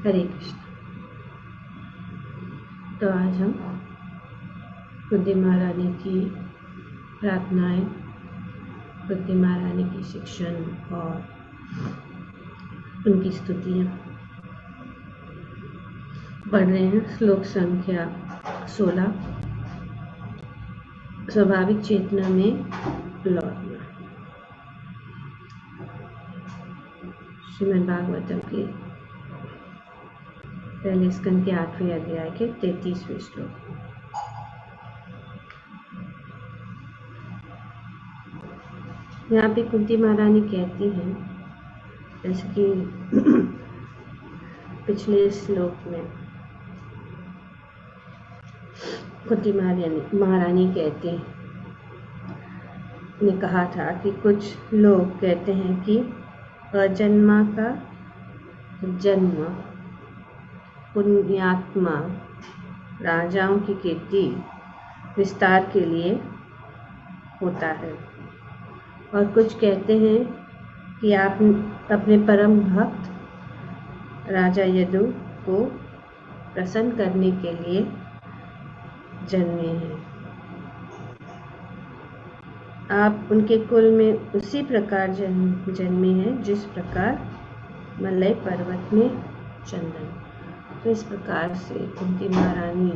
हरे कृष्ण। तो आज हम कुंती महारानी की प्रार्थनाएं, कुंती महारानी की शिक्षण और उनकी स्तुतियाँ पढ़ रहे हैं। श्लोक संख्या 16, स्वाभाविक चेतना में लौटना। श्रीमद् भागवतम के पहले स्कंद के 8वें अध्याय के 33वें श्लोक। यहाँ पे कुंती महारानी कहती हैं, जैसे कि पिछले श्लोक में कुंती महारानी कहती ने कहा था कि कुछ लोग कहते हैं कि अजन्मा का जन्म पुण्यात्मा राजाओं की कीर्ति विस्तार के लिए होता है, और कुछ कहते हैं कि आप अपने परम भक्त राजा यदु को प्रसन्न करने के लिए जन्मे हैं। आप उनके कुल में उसी प्रकार जन्मे हैं जिस प्रकार मलय पर्वत में चंदन। तो इस प्रकार से कुंती महारानी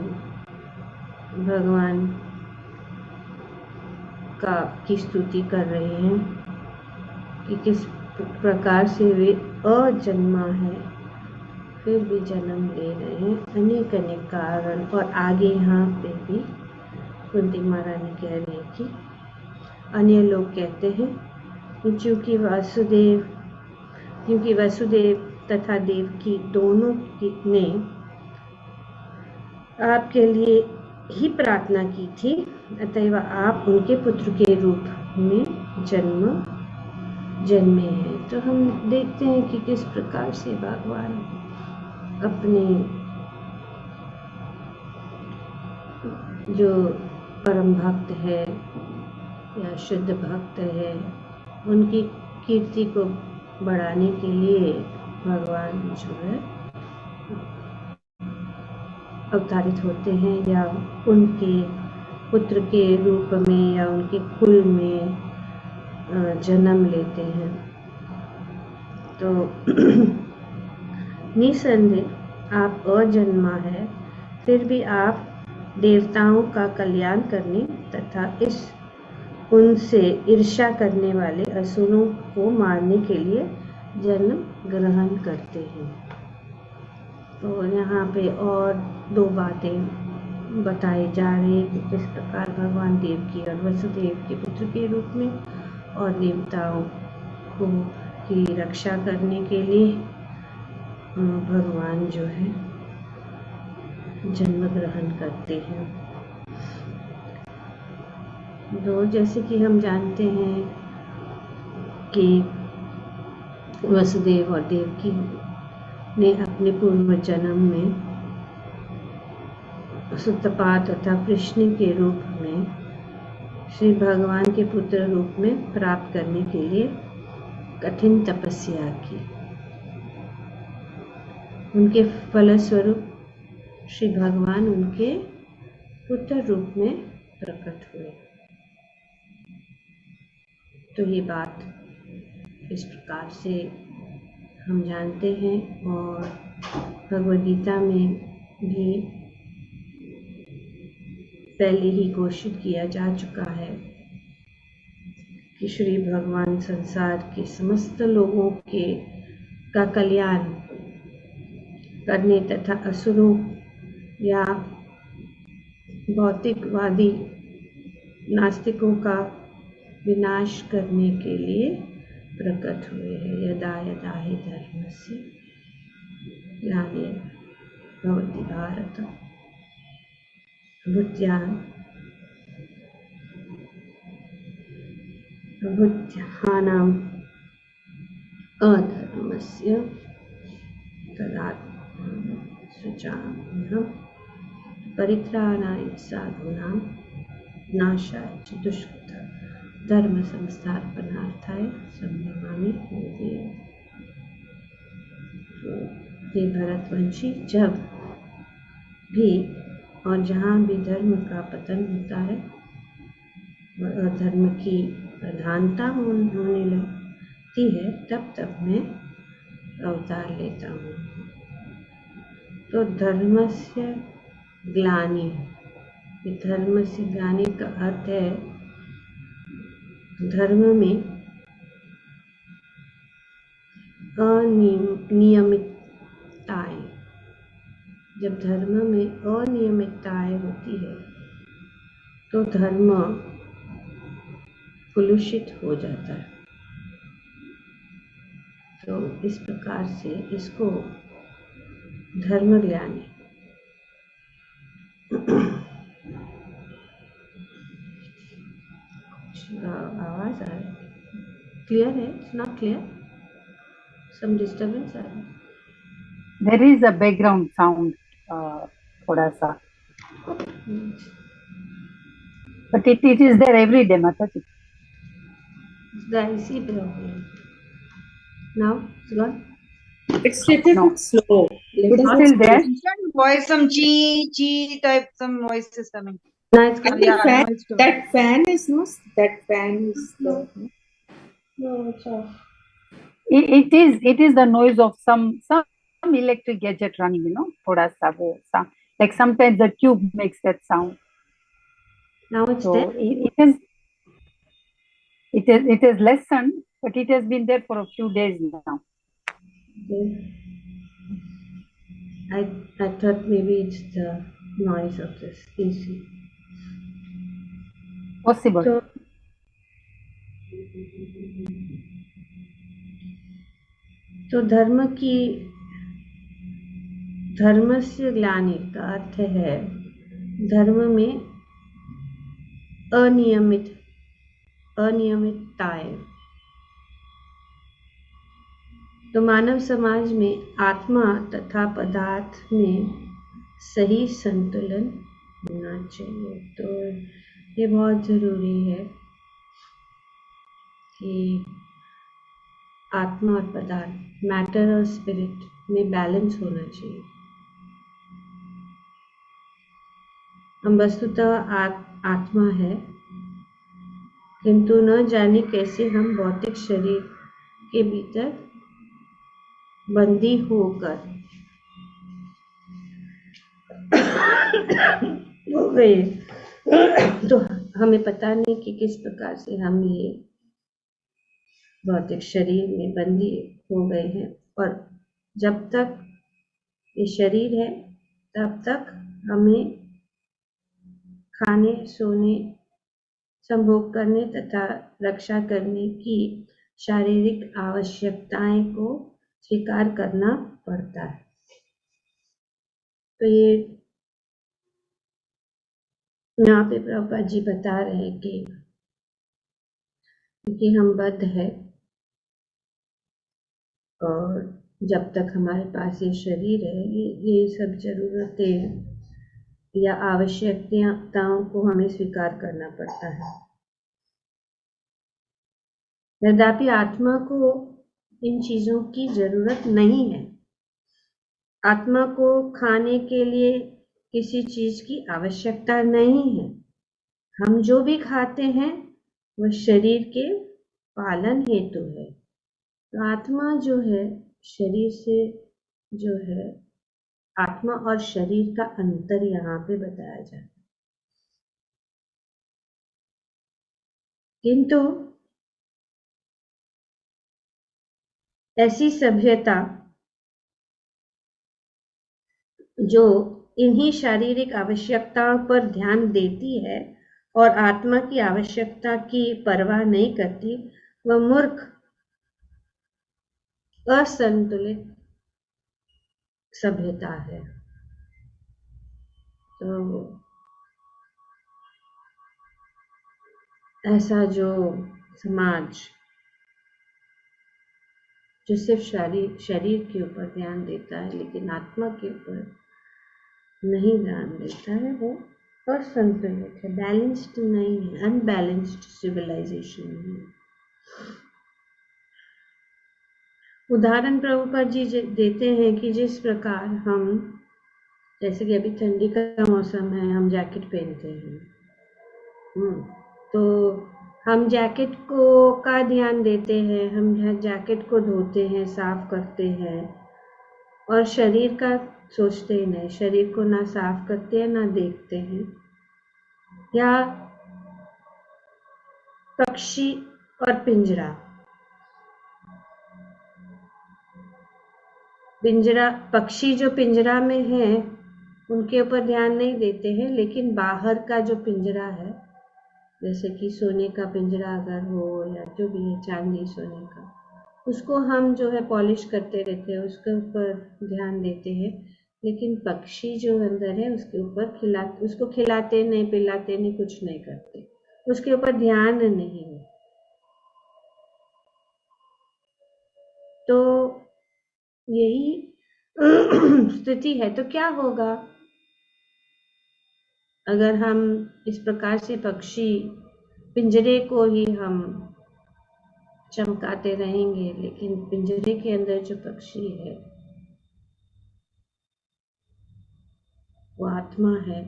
भगवान की स्तुति कर रहे हैं कि किस प्रकार से वे अजन्मा है, फिर भी जन्म ले रहे हैं अनेक अनेक कारण। और आगे यहाँ पे भी कुंती महारानी कह रहे हैं कि अन्य लोग कहते हैं कि क्योंकि वसुदेव तथा देवकी दोनों ने आपके लिए ही प्रार्थना की थी, अतएव आप उनके पुत्र के रूप में जन्मे हैं। तो हम देखते हैं कि किस प्रकार से भगवान अपने जो परम भक्त है या शुद्ध भक्त है, उनकी कीर्ति को बढ़ाने के लिए भगवान जो है अवतारित होते हैं, या उनके पुत्र के रूप में या उनके कुल में जन्म लेते हैं। तो निसंदेह आप अजन्मा है, फिर भी आप देवताओं का कल्याण करने तथा उनसे ईर्ष्या करने वाले असुरों को मारने के लिए जन्म ग्रहण करते हैं। तो यहाँ पे और दो बातें बताई जा रही हैं कि किस प्रकार भगवान देवकी और वसुदेव के पुत्र के रूप में और देवताओं की रक्षा करने के लिए भगवान जो है जन्म ग्रहण करते हैं। तो जैसे कि हम जानते हैं कि वसुदेव और देवकी ने अपने पूर्व जन्म में सुतपा तथा कृष्ण के रूप में श्री भगवान के पुत्र रूप में प्राप्त करने के लिए कठिन तपस्या की। उनके फलस्वरूप श्री भगवान उनके पुत्र रूप में प्रकट हुए। तो ये बात इस प्रकार से हम जानते हैं, और भगवद गीता में भी पहले ही घोषित किया जा चुका है कि श्री भगवान संसार के समस्त लोगों का कल्याण करने तथा असुरों या भौतिकवादी नास्तिकों का विनाश करने के लिए प्रकट हुए हैं। यदा यदा हि धर्मस्य ग्लानिर्भवति भारत अभूत्यानाम् अधर्मस्य तदात्मानं सृजाम्यहम् परित्राणाय साधूनां नाशाय च दुष्कृतां धर्म संस्थापनार्थाय संभवामि युगे। ये भरतवंशी जब भी और जहाँ भी धर्म का पतन होता है और अधर्म की प्रधानता होने लगती है, तब तब मैं अवतार लेता हूँ। तो धर्मस्य ग्लानि, धर्मस्य ग्लानि का अर्थ है धर्म में अनियमितताएं। जब धर्म में अनियमितताएं होती है तो धर्म कुलुषित हो जाता है। तो इस प्रकार से इसको धर्मग्लानि। आवाज आ रही है? क्लियर है? It's not clear? Some disturbance आ रही है? There is a background sound, thoda sa. But it is there every day, Mataji. The IC problem. Now it's gone. It's little No. bit slow. It's still there. Voice, some chi type, some voice is coming. Now it's I gone. think Yeah, no, it's good. that fan is no. That fan is No. the. No, it's off. It is the noise of some electric gadget running, thoda sa wo sound. Like sometimes the tube makes that sound. Now it's So there. it is lessened, but it has been there for a few days now. Okay. I thought maybe it's the noise of this AC. Possible. तो धर्मस्य ग्लानि का अर्थ है धर्म में अनियमितताएं। तो मानव समाज में आत्मा तथा पदार्थ में सही संतुलन होना चाहिए। तो ये बहुत जरूरी है कि आत्मा और पदार्थ, मैटर और स्पिरिट में बैलेंस होना चाहिए। हम वस्तुतः आत्मा है, किंतु न जाने कैसे हम भौतिक शरीर के भीतर बंदी होकर हो गए। तो हमें पता नहीं कि किस प्रकार से हम ये भौतिक शरीर में बंदी हो गए हैं, और जब तक ये शरीर है तब तक हमें खाने, सोने, संभोग करने तथा रक्षा करने की शारीरिक आवश्यकताएं को स्वीकार करना पड़ता है। तो ये यहाँ पे प्रभुपाद जी बता रहे हैं कि क्योंकि हम बद्ध है और जब तक हमारे पास ये शरीर है, ये सब जरूरतें या आवश्यकताओं को हमें स्वीकार करना पड़ता है। यद्यपि आत्मा को इन चीजों की जरूरत नहीं है। आत्मा को खाने के लिए किसी चीज की आवश्यकता नहीं है। हम जो भी खाते हैं वह शरीर के पालन हेतु है। तो आत्मा जो है शरीर से जो है, आत्मा और शरीर का अंतर यहाँ पे बताया जाता है। किंतु ऐसी सभ्यता जो इन्हीं शारीरिक आवश्यकताओं पर ध्यान देती है और आत्मा की आवश्यकता की परवाह नहीं करती, वह मूर्ख, असंतुलित सभ्यता है। तो ऐसा जो समाज जो सिर्फ शरीर के ऊपर ध्यान देता है लेकिन आत्मा के ऊपर नहीं ध्यान देता है, वो असंतुलित है, बैलेंस्ड नहीं है, अनबैलेंस्ड सिविलाइजेशन है। उदाहरण प्रभुपाद जी देते हैं कि जिस प्रकार हम, जैसे कि अभी ठंडी का मौसम है, हम जैकेट पहनते हैं, तो हम जैकेट को का ध्यान देते हैं, हम जैकेट को धोते हैं, साफ करते हैं, और शरीर का सोचते ही नहीं, शरीर को ना साफ करते हैं ना देखते हैं। या पक्षी और पिंजरा, पक्षी जो पिंजरा में है उनके ऊपर ध्यान नहीं देते हैं, लेकिन बाहर का जो पिंजरा है, जैसे कि सोने का पिंजरा अगर हो या जो भी है, चांदी सोने का, उसको हम जो है पॉलिश करते रहते हैं, उसके ऊपर ध्यान देते हैं। लेकिन पक्षी जो अंदर है उसके ऊपर उसको खिलाते नहीं, पिलाते नहीं, कुछ नहीं करते, उसके ऊपर ध्यान नहीं है। तो यही स्थिति है। तो क्या होगा अगर हम इस प्रकार से पक्षी पिंजरे को ही हम चमकाते रहेंगे, लेकिन पिंजरे के अंदर जो पक्षी है वो आत्मा है,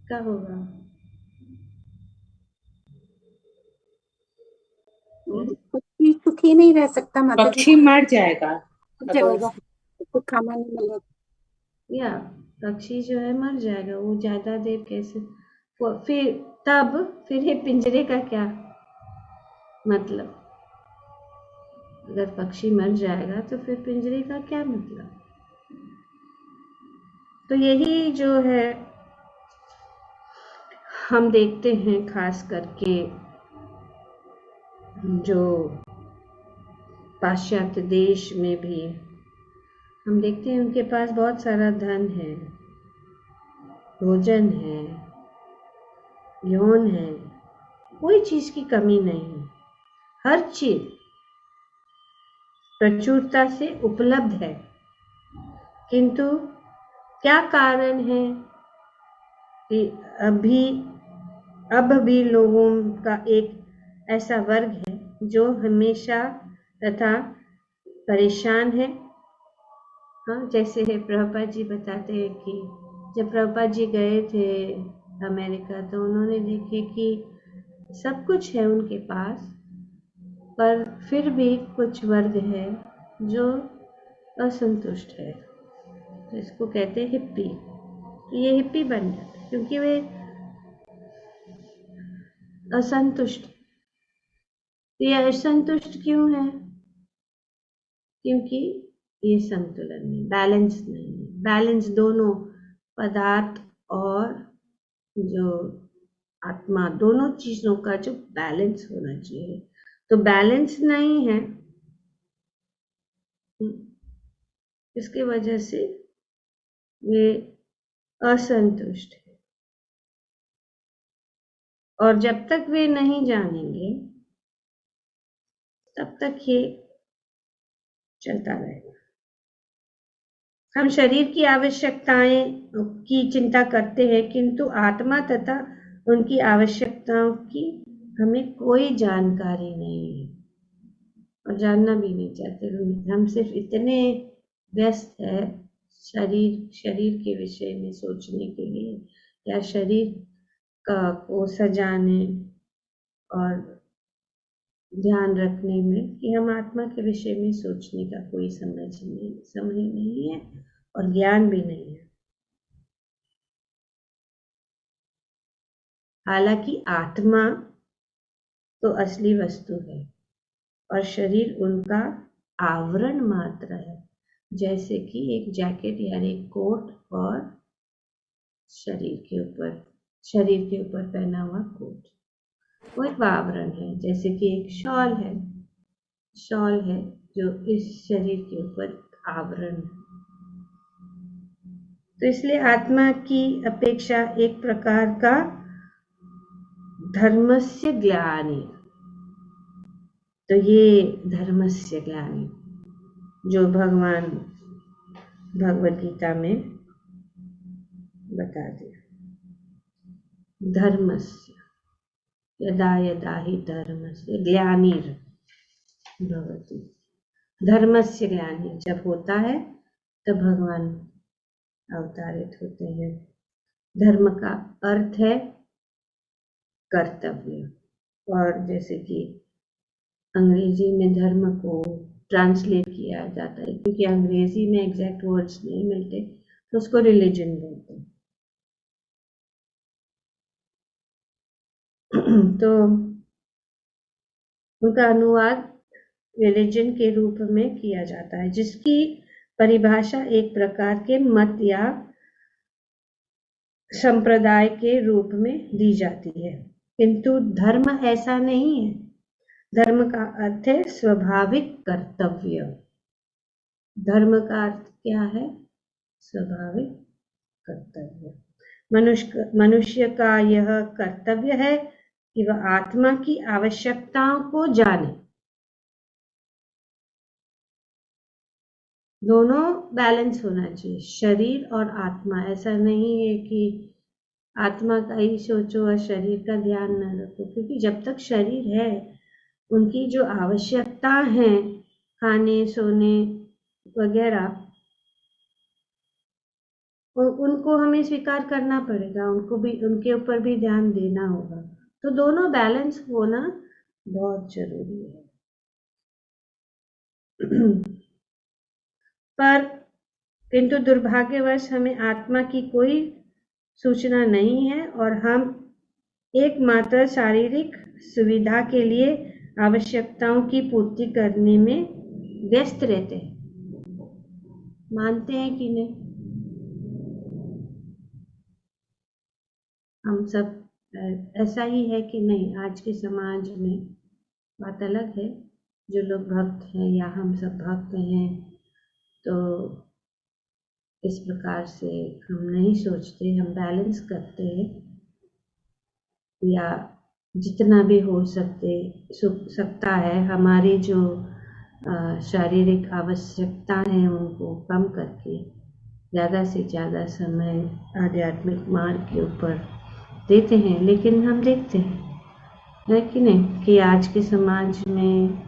क्या होगा? पक्षी सुखी नहीं रह सकता माता जी, पक्षी मर जाएगा जाएगा, उसको खाना नहीं मिलेगा। या पक्षी जो है मर जाएगा, वो ज्यादा देर कैसे, फिर ये पिंजरे का क्या मतलब? अगर पक्षी मर जाएगा तो फिर पिंजरे का क्या मतलब? तो यही जो है हम देखते हैं, खास करके जो पाश्चात्य देश में भी हम देखते हैं, उनके पास बहुत सारा धन है, भोजन है, यौन है, कोई चीज की कमी नहीं है, हर चीज प्रचुरता से उपलब्ध है। किंतु क्या कारण है कि अब भी लोगों का एक ऐसा वर्ग है जो हमेशा तथा परेशान है। हाँ, जैसे प्रभुपाद जी बताते हैं कि जब प्रभुपाद जी गए थे अमेरिका, तो उन्होंने देखे कि सब कुछ है उनके पास, पर फिर भी कुछ वर्ग है जो असंतुष्ट है। तो इसको कहते हैं हिप्पी। ये हिप्पी बन जाते क्योंकि वे असंतुष्ट। ये असंतुष्ट क्यों है? क्योंकि ये संतुलन में बैलेंस नहीं है। बैलेंस दोनों पदार्थ और जो आत्मा, दोनों चीजों का जो बैलेंस होना चाहिए, तो बैलेंस नहीं है, इसकी वजह से वे असंतुष्ट है। और जब तक वे नहीं जानेंगे तब तक ये चलता रहेगा। हम शरीर की आवश्यकताएं की चिंता करते हैं, किंतु आत्मा तथा उनकी आवश्यकताओं की हमें कोई जानकारी नहीं है और जानना भी नहीं चाहते। हम सिर्फ इतने व्यस्त है शरीर के विषय में सोचने के लिए, या शरीर को सजाने और ध्यान रखने में, कि हम आत्मा के विषय में सोचने का कोई समय नहीं है और ज्ञान भी नहीं है। हालांकि आत्मा तो असली वस्तु है और शरीर उनका आवरण मात्र है, जैसे कि एक जैकेट या एक कोट और शरीर के ऊपर पहना हुआ कोट, वो एक आवरण है। जैसे कि एक शॉल है जो इस शरीर के ऊपर आवरण है। तो इसलिए आत्मा की अपेक्षा एक प्रकार का धर्मस्य ग्लानि, तो ये धर्मस्य ग्लानि जो भगवान भगवद गीता में बता दिया, धर्मस्य यदा यदा हि धर्मस्य ग्लानिर्भवति, धर्मस्य ग्लानि जब होता है तब भगवान अवतारित होते हैं। धर्म का अर्थ है कर्तव्य, और जैसे कि अंग्रेजी में धर्म को ट्रांसलेट किया जाता है, क्योंकि अंग्रेजी में एग्जैक्ट वर्ड्स नहीं मिलते तो उसको रिलीजन बोलते हैं। तो उनका अनुवाद रिलीजन के रूप में किया जाता है, जिसकी परिभाषा एक प्रकार के मत या संप्रदाय के रूप में दी जाती है, किंतु धर्म ऐसा नहीं है। धर्म का अर्थ है स्वाभाविक कर्तव्य। धर्म का अर्थ क्या है? स्वाभाविक कर्तव्य। मनुष्य का यह कर्तव्य है कि वह आत्मा की आवश्यकताओं को जाने। दोनों बैलेंस होना चाहिए, शरीर और आत्मा। ऐसा नहीं है कि आत्मा का ही सोचो और शरीर का ध्यान न रखो, क्योंकि जब तक शरीर है उनकी जो आवश्यकता है, खाने सोने वगैरह, उनको हमें स्वीकार करना पड़ेगा, उनको भी, उनके ऊपर भी ध्यान देना होगा। तो दोनों बैलेंस होना बहुत जरूरी है। पर किंतु दुर्भाग्यवश हमें आत्मा की कोई सूचना नहीं है, और हम एकमात्र शारीरिक सुविधा के लिए आवश्यकताओं की पूर्ति करने में व्यस्त रहते हैं। मानते हैं कि नहीं? हम सब ऐसा ही है कि नहीं? आज के समाज में बात अलग है, जो लोग भक्त हैं या हम सब भक्त हैं, तो इस प्रकार से हम नहीं सोचते, हम बैलेंस करते हैं, या जितना भी हो सकता है हमारी जो शारीरिक आवश्यकता है उनको कम करके ज़्यादा से ज़्यादा समय आध्यात्मिक मार्ग के ऊपर देते हैं। लेकिन हम देखते हैं, है कि नहीं, कि आज के समाज में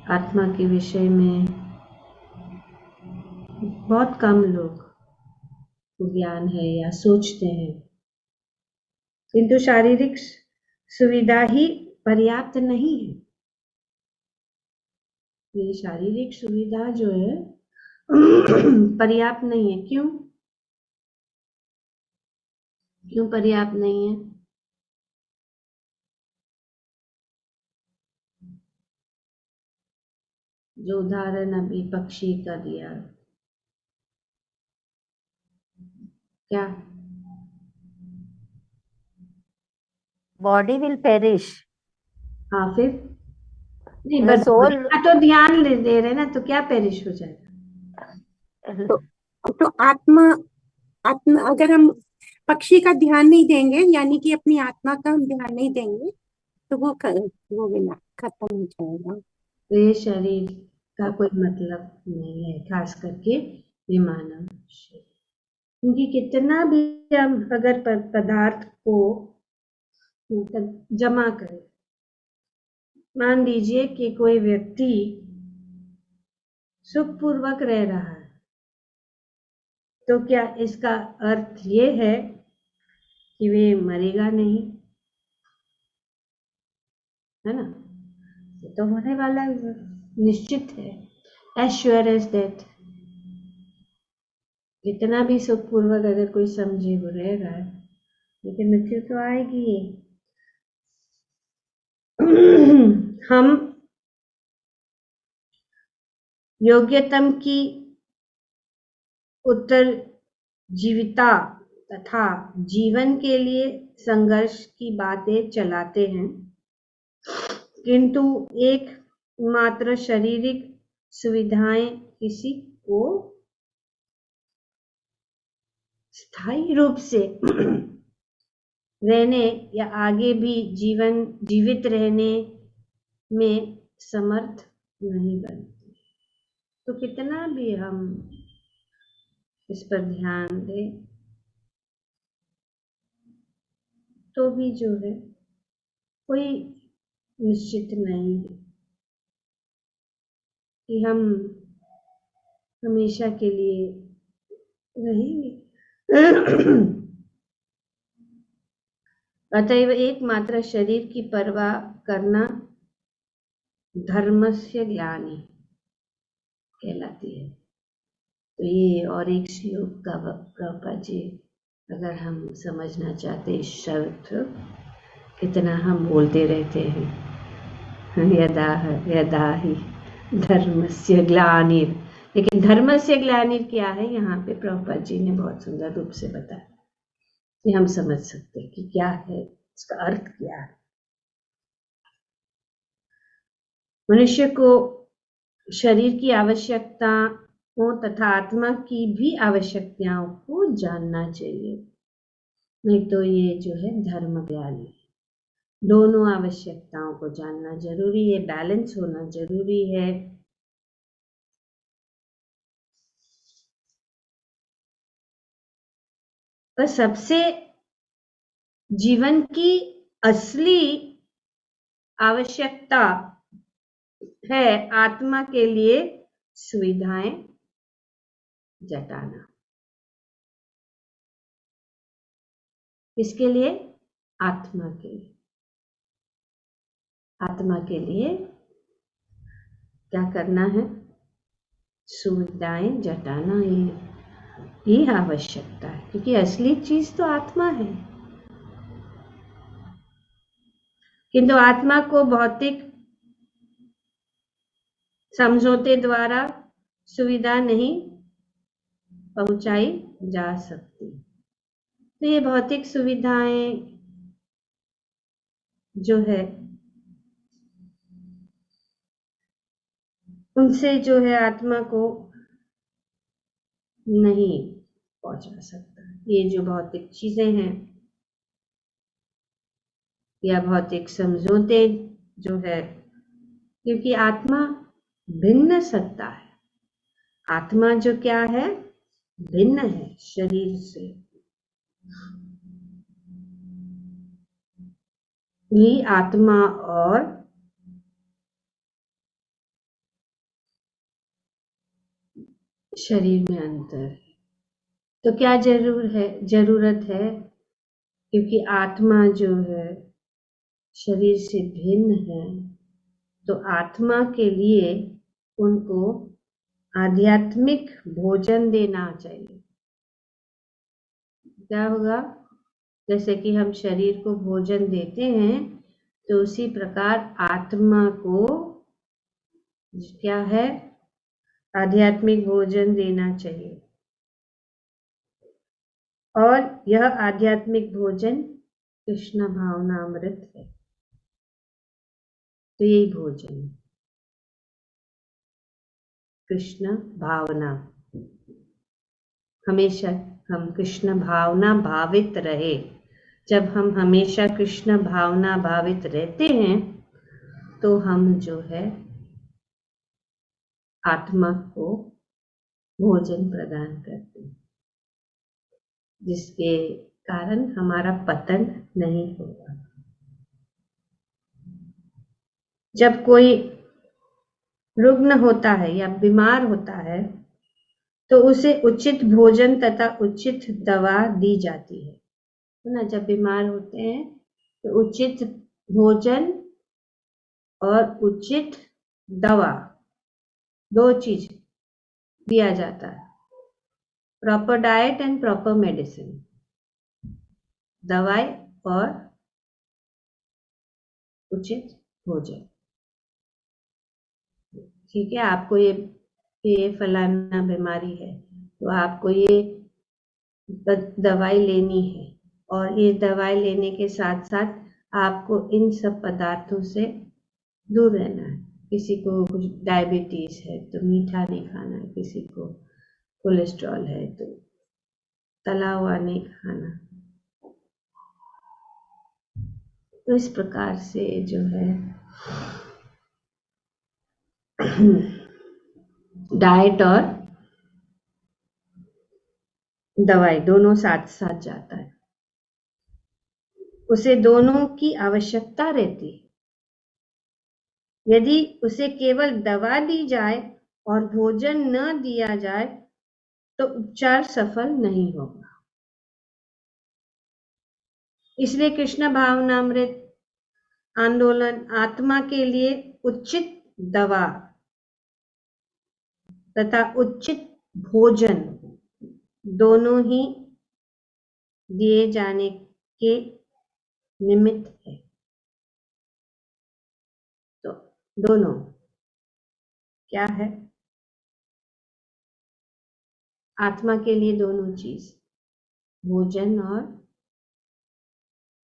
आत्मा के विषय में बहुत कम लोग को ज्ञान है या सोचते हैं, किंतु शारीरिक सुविधा ही पर्याप्त नहीं है। ये शारीरिक सुविधा जो है पर्याप्त नहीं है। क्यों पर्याप्त नहीं है? जो उदाहरण अभी पक्षी का दिया, क्या? body will perish. हाँ, फिर नहीं, The soul, तो ध्यान दे रहे ना, तो क्या पेरिश हो जाएगा? तो आत्मा अगर हम पक्षी का ध्यान नहीं देंगे, यानी कि अपनी आत्मा का हम ध्यान नहीं देंगे, तो वो बिना खत्म हो जाएगा। तो ये शरीर का कोई मतलब नहीं है, खास करके ये मानव शरीर, क्योंकि कितना भी हम अगर पदार्थ को जमा करें, मान लीजिए कि कोई व्यक्ति सुखपूर्वक रह रहा है, तो क्या इसका अर्थ ये है कि वे मरेगा नहीं? है ना? ये तो होने वाला निश्चित है, as sure as that। जितना भी सुखपूर्वक अगर कोई समझे वो रह रहा है, लेकिन मृत्यु तो आएगी। हम योग्यतम की उत्तर जीविता तथा जीवन के लिए संघर्ष की बातें चलाते हैं, किंतु एक मात्र शारीरिक सुविधाएं किसी को स्थायी रूप से रहने या आगे भी जीवित रहने में समर्थ नहीं बनती। तो कितना भी हम इस पर ध्यान दें, तो भी जो है कोई निश्चित नहीं है कि हम हमेशा के लिए रहेंगे। अतएव एकमात्र शरीर की परवाह करना धर्मस्य ग्लानि कहलाती है। तो ये और एक श्लोक का प्रभुपाद जी, अगर हम समझना चाहते इस शब्द, कितना हम बोलते रहते हैं यदा यदा ही धर्मस्य ग्लानिर, लेकिन धर्मस्य ग्लानिर क्या है यहाँ पे प्रभुपाद जी ने बहुत सुंदर रूप से बताया कि हम समझ सकते हैं कि क्या है, इसका अर्थ क्या है। मनुष्य को शरीर की आवश्यकताओं तथा आत्मा की भी आवश्यकताओं को जानना चाहिए, नहीं तो ये जो है धर्म ज्ञानी है। दोनों आवश्यकताओं को जानना जरूरी है, बैलेंस होना जरूरी है। और सबसे जीवन की असली आवश्यकता है आत्मा के लिए सुविधाएं जुटाना। किसके लिए? आत्मा के लिए। आत्मा के लिए क्या करना है? सुविधाएं जुटाना, ये आवश्यकता है, क्योंकि असली चीज तो आत्मा है। किंतु आत्मा को भौतिक समझौते द्वारा सुविधा नहीं पहुंचाई जा सकती। तो ये भौतिक सुविधाएं जो है, उनसे जो है आत्मा को नहीं पहुंचा सकता। ये जो भौतिक चीजें हैं या भौतिक समझौते जो है, क्योंकि आत्मा भिन्न सत्ता है। आत्मा जो क्या है? भिन्न है शरीर से। ये आत्मा और शरीर में अंतर है। तो क्या जरूरत है? क्योंकि आत्मा जो है शरीर से भिन्न है, तो आत्मा के लिए उनको आध्यात्मिक भोजन देना चाहिए। क्या होगा? जैसे कि हम शरीर को भोजन देते हैं, तो उसी प्रकार आत्मा को क्या है? आध्यात्मिक भोजन देना चाहिए। और यह आध्यात्मिक भोजन कृष्ण भावनामृत है। तो यही भोजन है, कृष्ण भावना। हमेशा हम कृष्ण भावना भावित रहे। जब हम हमेशा कृष्ण भावना भावित रहते हैं, तो हम जो है आत्मा को भोजन प्रदान करते हैं, जिसके कारण हमारा पतन नहीं होगा। जब कोई रुग्ण होता है या बीमार होता है, तो उसे उचित भोजन तथा उचित दवा दी जाती है ना। जब बीमार होते हैं तो उचित भोजन और उचित दवा, दो चीज दिया जाता है। Proper diet and proper medicine, दवाई और उचित भोजन। ठीक है, आपको ये फलाना बीमारी है, तो आपको ये दवाई लेनी है, और ये दवाई लेने के साथ साथ आपको इन सब पदार्थों से दूर रहना है। किसी को कुछ डायबिटीज है तो मीठा नहीं खाना है, किसी को कोलेस्ट्रॉल है तो तला हुआ नहीं खाना। तो इस प्रकार से जो है डाइट और दवाई दोनों साथ साथ जाता है। उसे दोनों की आवश्यकता रहती है। यदि उसे केवल दवा दी जाए और भोजन न दिया जाए तो उपचार सफल नहीं होगा। इसलिए कृष्ण भावनामृत आंदोलन आत्मा के लिए उचित दवा तथा उचित भोजन दोनों ही दिए जाने के निमित्त है। तो दोनों क्या है? आत्मा के लिए दोनों चीज, भोजन और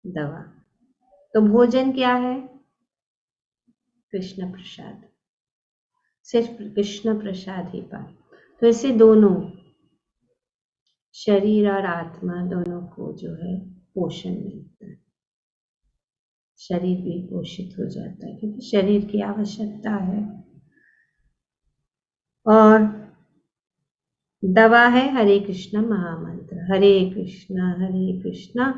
दवा। तो भोजन क्या है? कृष्ण प्रसाद, सिर्फ कृष्ण प्रसाद ही पाए। तो इससे दोनों शरीर और आत्मा दोनों को जो है पोषण मिलता है। शरीर भी पोषित हो जाता है क्योंकि शरीर की आवश्यकता है। और दवा है हरे कृष्ण महामंत्र, हरे कृष्ण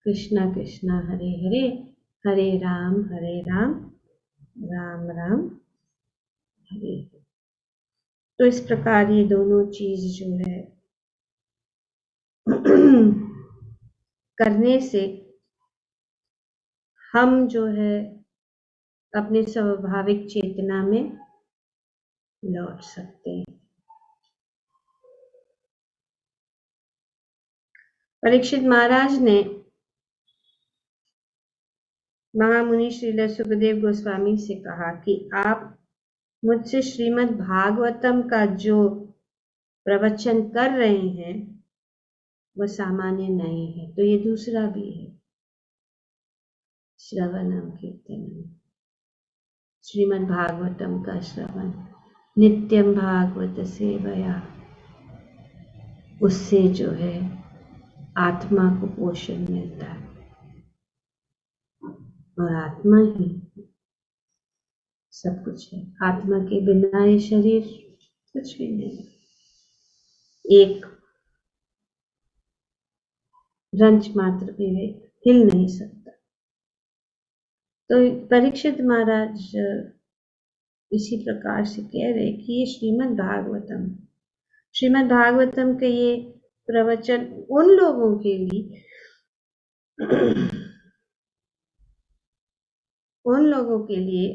कृष्ण कृष्ण हरे हरे, हरे राम राम राम हरे। तो इस प्रकार ये दोनों चीज जो है करने से हम जो है अपने स्वाभाविक चेतना में लौट सकते हैं। परीक्षित महाराज ने महामुनि श्रील सुखदेव गोस्वामी से कहा कि आप मुझसे श्रीमद् भागवतम का जो प्रवचन कर रहे हैं वह सामान्य नहीं है, तो ये दूसरा भी है, श्रवणम कीर्तनम, श्रीमद् भागवतम का श्रवण, नित्यम भागवत सेवया, उससे जो है आत्मा को पोषण मिलता है और आत्मा ही सब कुछ है। आत्मा के बिना ये शरीर कुछ भी नहीं, एक रंच मात्र भी हिल नहीं सकता। तो परीक्षित महाराज इसी प्रकार से कह रहे कि ये श्रीमद् भागवतम के ये प्रवचन उन लोगों के लिए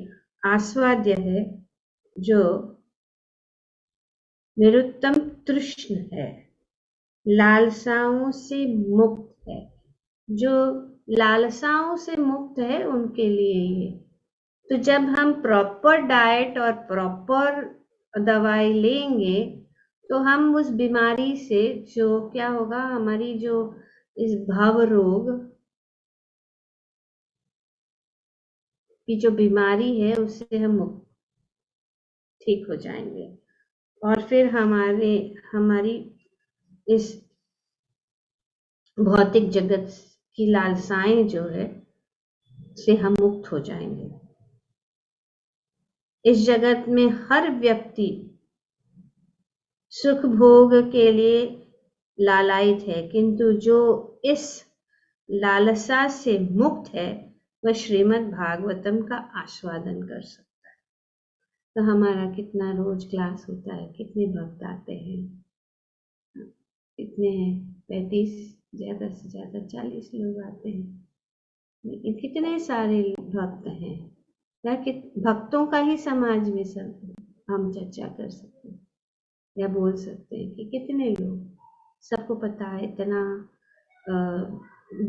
आस्वाद्य है जो निरुत्तम तृष्ण है, लालसाओं से मुक्त है। जो लालसाओं से मुक्त है उनके लिए ये। तो जब हम प्रॉपर डाइट और प्रॉपर दवाई लेंगे तो हम उस बीमारी से जो क्या होगा, हमारी जो इस भव रोग की जो बीमारी है उससे हम मुक्त ठीक हो जाएंगे और फिर हमारी इस भौतिक जगत की लालसाएं जो है से हम मुक्त हो जाएंगे। इस जगत में हर व्यक्ति सुख भोग के लिए लालायित है, किंतु जो इस लालसा से मुक्त है वह श्रीमद् भागवतम का आस्वादन कर सकता है। तो हमारा कितना रोज क्लास होता है, कितने भक्त आते हैं, कितने 35, ज्यादा से ज्यादा 40 लोग आते हैं, लेकिन कितने सारे भक्त हैं या भक्तों का ही समाज में सब हम चर्चा कर सकते हैं या बोल सकते हैं कि कितने लोग, सबको पता है, इतना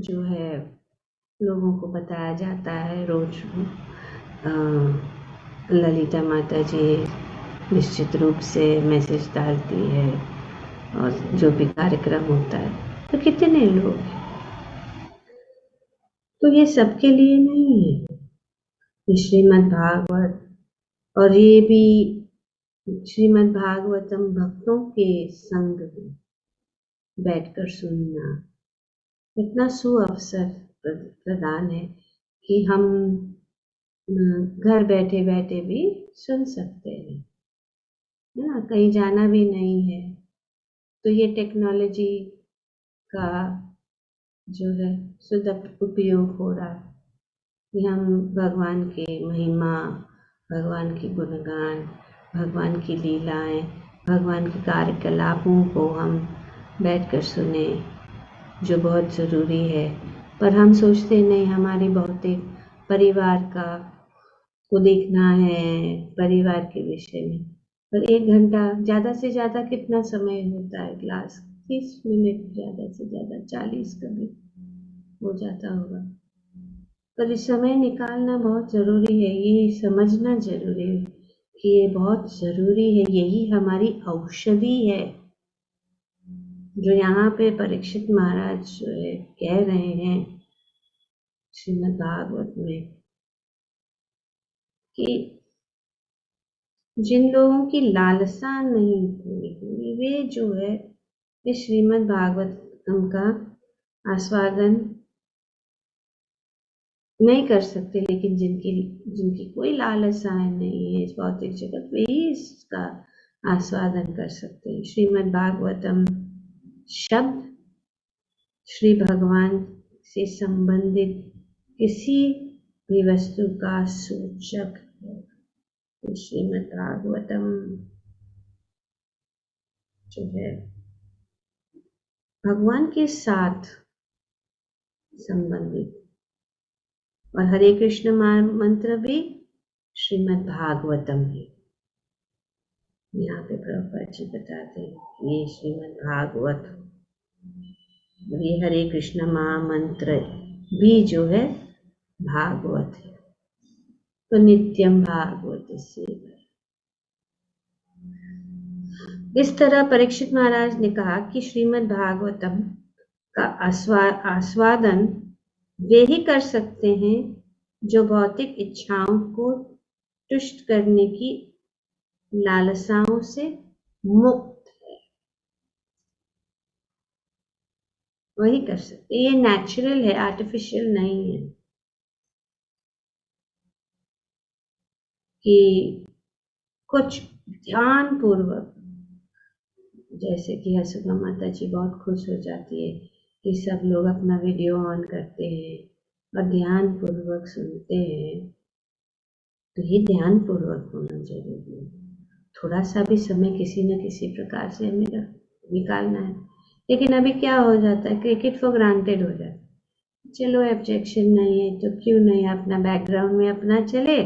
जो है लोगों को बताया जाता है रोज। ललिता माता जी निश्चित रूप से मैसेज डालती है और जो भी कार्यक्रम होता है, तो कितने लोग हैं। तो ये सबके लिए नहीं है, ये श्रीमद् भागवत, और ये भी श्रीमद् भागवतम भक्तों के संग में बैठकर सुनना इतना सुअवसर प्रदान है कि हम घर बैठे बैठे भी सुन सकते हैं, है ना, कहीं जाना भी नहीं है। तो ये टेक्नोलॉजी का जो है शुद्ध उपयोग हो रहा है कि हम भगवान के महिमा, भगवान के गुणगान भगवान की लीलाएं, भगवान के कार्यकलापों को हम बैठकर सुने, जो बहुत ज़रूरी है। पर हम सोचते नहीं, हमारे बहुतेक परिवार को देखना है, परिवार के विषय में। पर 1 घंटा ज़्यादा से ज़्यादा कितना समय होता है क्लास? 30 मिनट, ज़्यादा से ज़्यादा 40 कभी हो जाता होगा। पर इस समय निकालना बहुत ज़रूरी है, ये समझना ज़रूरी है कि ये बहुत ज़रूरी है, यही हमारी औषधि है। जो यहाँ पे परीक्षित महाराज जो है कह रहे हैं श्रीमद् भागवत में कि जिन लोगों की लालसा नहीं पूरी हुई, वे जो है इस श्रीमद् भागवतम का आस्वादन नहीं कर सकते। लेकिन जिनकी कोई लालसाएं नहीं है इस भौतिक जगत, वे ही इसका आस्वादन कर सकते हैं। श्रीमद् भागवतम शब्द श्री भगवान से संबंधित किसी भी वस्तु का सूचक है। तो श्रीमद् भागवतम जो है भगवान के साथ संबंधित, और हरे कृष्ण मंत्र भी श्रीमद् भागवतम है। यहाँ पे प्रभुपाद जी बताते हैं ये श्रीमद् भागवत, ये हरे कृष्ण महामंत्र भी जो है भागवत है। तो नित्यम भागवत से इस तरह परीक्षित महाराज ने कहा कि श्रीमद् भागवतम का आस्वादन वे ही कर सकते हैं जो भौतिक इच्छाओं को तुष्ट करने की लालसाओं से मुक्त है, वही कर सकते। ये नेचुरल है, आर्टिफिशियल नहीं है कि कुछ ध्यान पूर्वक, जैसे कि हसुगा माता जी बहुत खुश हो जाती है कि सब लोग अपना वीडियो ऑन करते हैं और ध्यान पूर्वक सुनते हैं। तो ये ध्यान पूर्वक होना जरूरी है। थोड़ा सा भी समय किसी न किसी प्रकार से हमें निकालना है। लेकिन अभी क्या हो जाता है, क्रिकेट फॉर ग्रांटेड हो जाता है। चलो ऑब्जेक्शन नहीं है तो क्यों नहीं, अपना बैकग्राउंड में अपना चले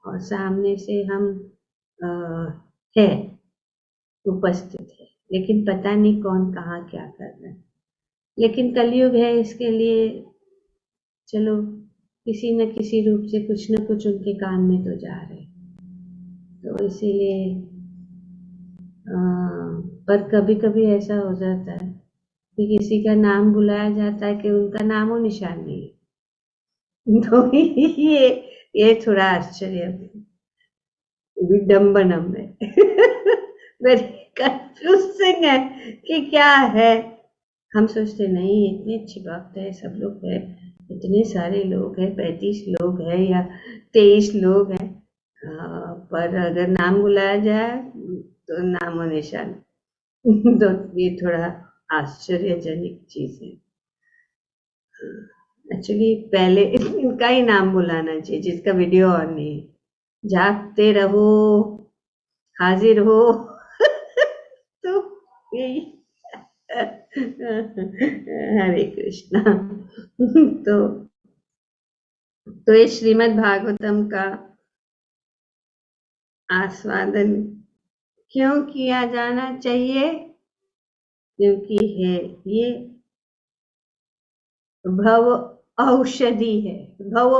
और सामने से हम है उपस्थित है, लेकिन पता नहीं कौन कहाँ क्या कर रहा है। लेकिन कलयुग है, इसके लिए चलो किसी न किसी रूप से कुछ न कुछ उनके कान में तो जा रहे। तो इसीलिए पर कभी कभी ऐसा हो जाता है कि किसी का नाम बुलाया जाता है कि उनका नामो निशान नहीं है। तो ये थोड़ा आश्चर्य विडम्बनम है। वेरी कंफ्यूजिंग है कि क्या है। हम सोचते नहीं इतनी अच्छी बात है, सब लोग है, इतने सारे लोग हैं, 35 लोग हैं या 23 लोग हैं, पर अगर नाम बुलाया जाए तो नामो निशान। तो ये थोड़ा आश्चर्यजनक चीज है। एक्चुअली पहले इनका ही नाम बुलाना चाहिए जिसका वीडियो ऑन नहीं है। जागते रहो, हाजिर हो। तो यही हरे कृष्णा। तो ये श्रीमद् भागवतम का आस्वादन क्यों किया जाना चाहिए? क्योंकि है ये भव औषधि है। भव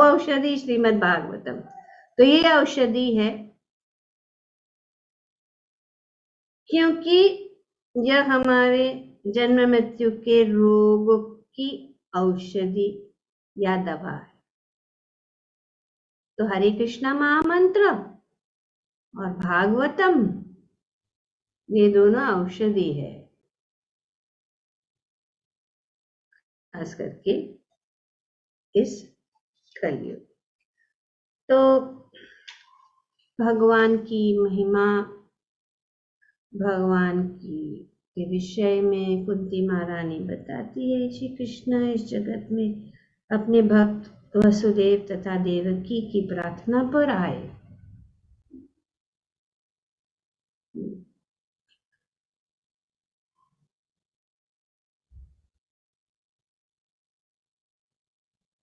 औषधि श्रीमद् भागवतम। तो ये औषधि है क्योंकि यह हमारे जन्म मृत्यु के रोग की औषधि या दवा है। तो हरे कृष्णा महामंत्र और भागवतम ये दोनों औषधि है, खास करके इस कलयुग। तो भगवान की महिमा, भगवान के विषय में कुंती महारानी बताती है, श्री कृष्ण इस जगत में अपने भक्त वसुदेव तथा देवकी की प्रार्थना पर आए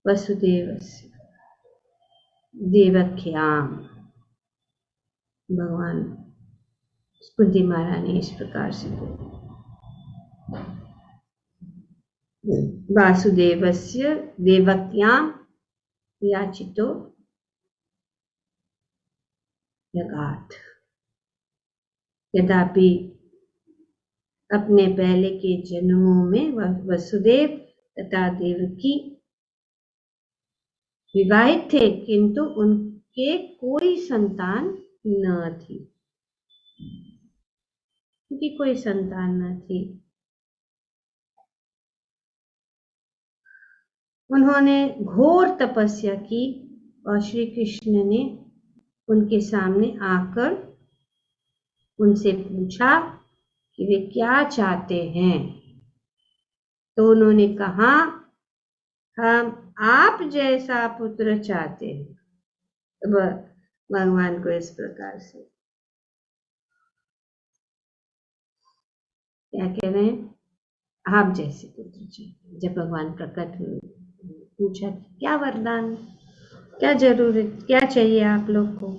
वसुदेवस्य देवक्याम। भगवान कुंती महारानी इस प्रकार से बोली, वासुदेवस्य देवक्याम याचितो जगात। यद्यपि अपने पहले के जन्मों में वसुदेव तथा देवकी विवाहित थे, किंतु उनके कोई संतान न थी, उनकी कोई संतान न थी। उन्होंने घोर तपस्या की और श्री कृष्ण ने उनके सामने आकर उनसे पूछा कि वे क्या चाहते हैं। तो उन्होंने कहा, हम आप जैसा पुत्र चाहते हैं। भगवान को इस प्रकार से क्या कह रहे हैं, आप जैसे पुत्र चाहिए। जब भगवान प्रकट हुए, पूछा क्या वरदान, क्या जरूरत, क्या चाहिए आप लोग को।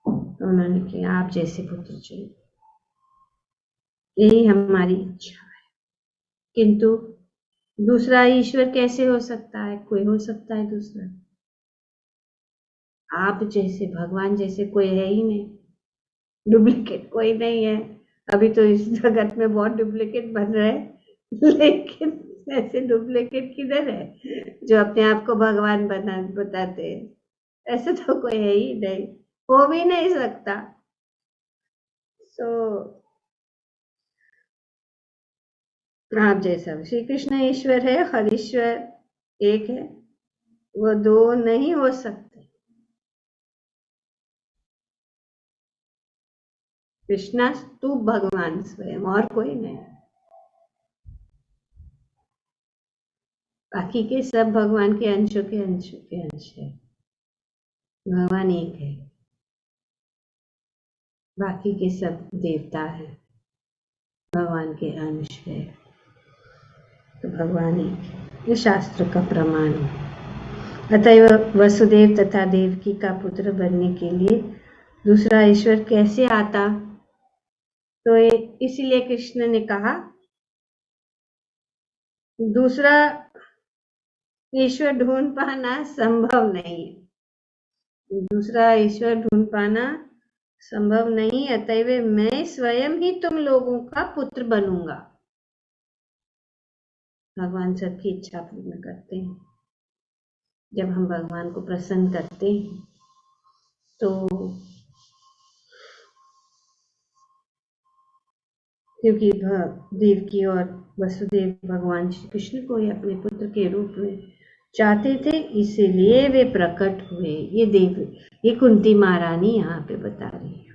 तो उन्होंने कहा आप जैसे पुत्र चाहिए, यही हमारी इच्छा है। किंतु दूसरा ईश्वर कैसे हो सकता है, कोई हो सकता है दूसरा, आप जैसे भगवान जैसे कोई है ही नहीं, डुप्लीकेट कोई नहीं है। अभी तो इस जगत में बहुत डुप्लीकेट बन रहे हैं, लेकिन ऐसे डुप्लीकेट किधर है जो अपने आप को भगवान बताते हैं। ऐसे तो कोई है ही नहीं, हो भी नहीं सकता। आप जैसा श्री कृष्ण ईश्वर है और ईश्वर एक है, वो दो नहीं हो सकते। कृष्णा तू भगवान स्वयं, और कोई नहीं। बाकी के सब भगवान के अंशों के अंश है, भगवान एक है। बाकी के सब देवता है, भगवान के अंश है। तो भगवान एक है, ये शास्त्र का प्रमाण है। अतएव वसुदेव तथा देवकी का पुत्र बनने के लिए दूसरा ईश्वर कैसे आता, तो इसीलिए कृष्ण ने कहा दूसरा ईश्वर ढूंढ पाना संभव नहीं है, दूसरा ईश्वर ढूंढ पाना संभव नहीं। अतएव मैं स्वयं ही तुम लोगों का पुत्र बनूंगा। भगवान सबकी इच्छा पूर्ण करते हैं। जब हम भगवान को प्रसन्न करते हैं तो क्योंकि देवकी और वसुदेव भगवान श्री कृष्ण को ही अपने पुत्र के रूप में चाहते थे, इसीलिए वे प्रकट हुए। ये कुंती महारानी यहाँ पे बता रही है।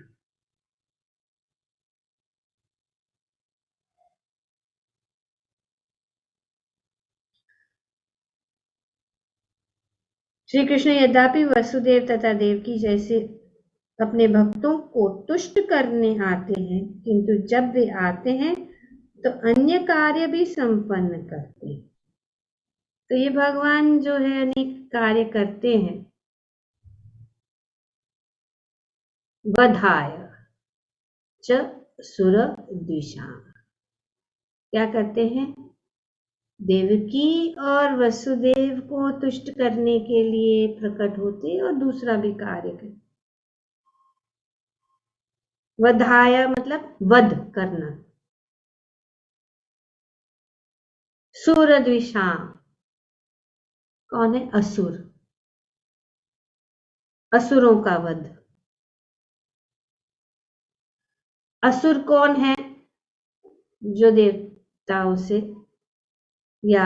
श्री कृष्ण यद्यपि वसुदेव तथा देवकी जैसे अपने भक्तों को तुष्ट करने आते हैं, किंतु जब वे आते हैं तो अन्य कार्य भी संपन्न करते हैं। तो ये भगवान जो है अनेक कार्य करते हैं। वधाय च सुर द्विषाम, क्या करते हैं, देवकी और वसुदेव को तुष्ट करने के लिए प्रकट होते और दूसरा भी कार्य करते। वधाय मतलब वध करना, सुर द्विषाम कौन है, असुर, असुरों का वध। असुर कौन है, जो देवताओं से या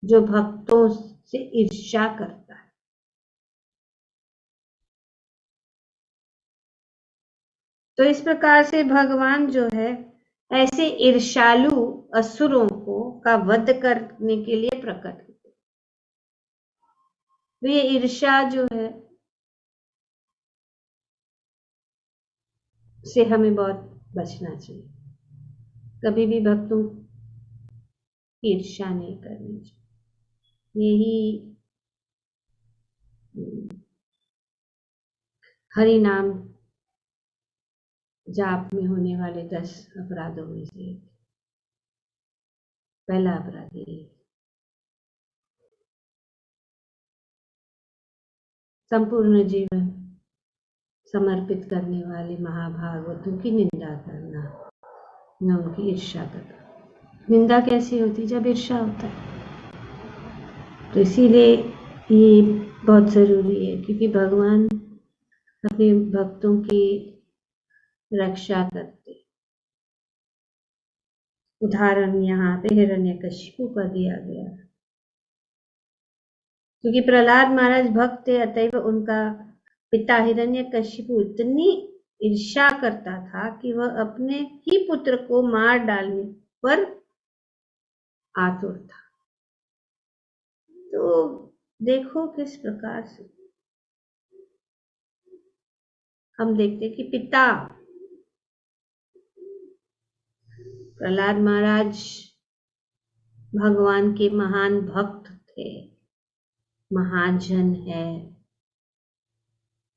जो भक्तों से ईर्ष्या करता है। तो इस प्रकार से भगवान जो है ऐसे ईर्ष्यालु असुरों का वध करने के लिए प्रकट होते। तो ये ईर्ष्या जो है से हमें बहुत बचना चाहिए। कभी भी भक्तों की ईर्ष्या नहीं करनी चाहिए। यही हरि नाम जाप में होने वाले 10 अपराधों में से पहला अपराध ये संपूर्ण जीवन समर्पित करने वाले महाभागवतों की निंदा करना, न उनकी ईर्ष्या करना। निंदा कैसी होती जब ईर्ष्या होता है। तो इसीलिए ये बहुत जरूरी है, क्योंकि भगवान अपने भक्तों की रक्षा करते। उदाहरण यहाँ पे हिरण्यकशिपु का दिया गया, क्योंकि प्रहलाद महाराज भक्त थे, अतएव उनका पिता हिरण्यकशिपु इतनी ईर्ष्या करता था कि वह अपने ही पुत्र को मार डालने पर आतुर था। तो देखो किस प्रकार से हम देखते कि पिता प्रहलाद महाराज भगवान के महान भक्त थे, महाजन है,